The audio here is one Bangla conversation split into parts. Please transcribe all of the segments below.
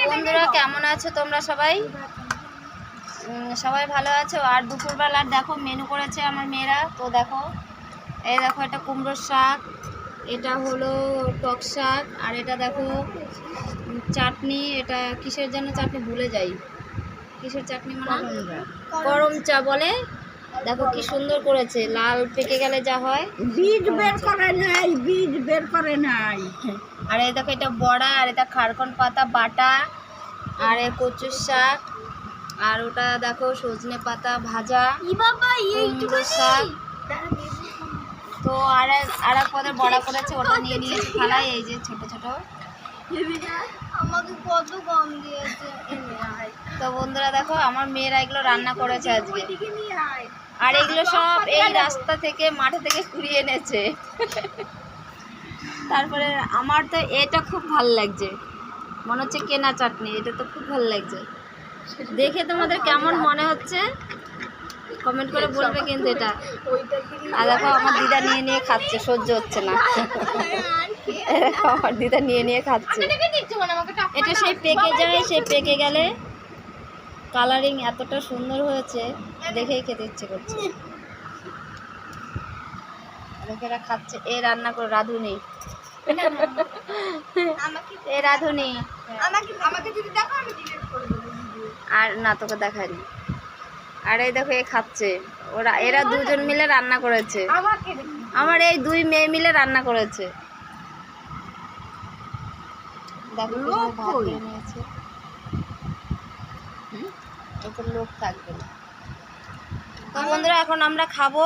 বন্ধুরা কেমন আছো তোমরা সবাই? সবাই ভালো আছো? আর দুপুরবেলার দেখো মেনু করেছে আমার মেয়েরা। তো দেখো, এই দেখো এটা কুমড়োর শাক, এটা হলো টক শাক, আর এটা দেখো চাটনি। এটা কিসের জন্য চাটনি ভুলে যাই, কিসের চাটনি মানে গরম চা বলে। দেখো কি সুন্দর করেছে, লাল পেকে গেলে যা হয়। বীজ বের করে নাই, বীজ বের করে নাই। আর এই দেখো এটা বড়া, আর এটা খারকন পাতা বাটা, আর এই কচুর শাক, আর ওটা দেখো সজনে পাতা ভাজা, কুমড়ো শাক। তো আর এক পদের বড়া করেছে, ওটা নিয়ে নিয়েছে থালায়। এই যে ছোট ছোট। আমাকে কত কম দিয়েছে। তো বন্ধুরা দেখো আমার মেয়েরা এগুলো রান্না করেছে আজকে, আর এগুলো সব এই রাস্তা থেকে মাঠে থেকে কুড়িয়ে এনেছে। তারপরে আমার তো এটা খুব ভালো লাগছে, মনে হচ্ছে কেনা চাটনি। এটা তো খুব ভালো লাগছে দেখে। তোমাদের কেমন মনে হচ্ছে কমেন্ট করে বলবে কিন্তু। এটা আর দেখো আমার দিদা নিয়ে নিয়ে খাচ্ছে, সহ্য হচ্ছে না। আমার দিদা নিয়ে নিয়ে খাচ্ছে। এটা সেই পেকে যায়, সেই পেকে গেলে কালারিং এতটা সুন্দর হয়েছে, দেখেই খেতে ইচ্ছে করছে। লোকেরা খাচ্ছে। এ রান্না করে রাঁধুনি, এ রাঁধুনি। আর না, তোকে দেখায়নি। আর এই দেখো এ খাচ্ছে। এরা দুজন মিলে রান্না করেছে, আমার এই দুই মেয়ে মিলে রান্না করেছে। দেখো ভাত নিয়ে নিয়েছে, এত লোক থাকবে না। তো বন্ধুরা এখন আমরা খাবো,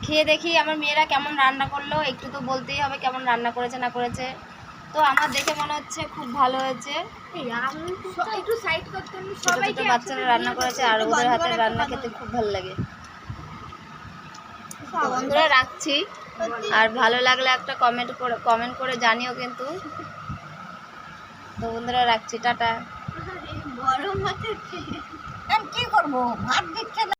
খেয়ে দেখি আমার মেয়েরা কেমন রান্না করলো। একটু তো বলতেই হবে কেমন রান্না করেছে না করেছে। তো আমার দেখে মনে হচ্ছে খুব ভালো হয়েছে। ছোট ছোট বাচ্চারা রান্না করেছে, আর ওদের হাতের রান্না খেতে খুব ভালো লাগে। তো বন্ধুরা রাখছি, আর ভালো লাগলে একটা কমেন্ট করে জানিও কিন্তু। তো বন্ধুরা রাখছি, টাটা। কি করবো, ভাত দিচ্ছে না।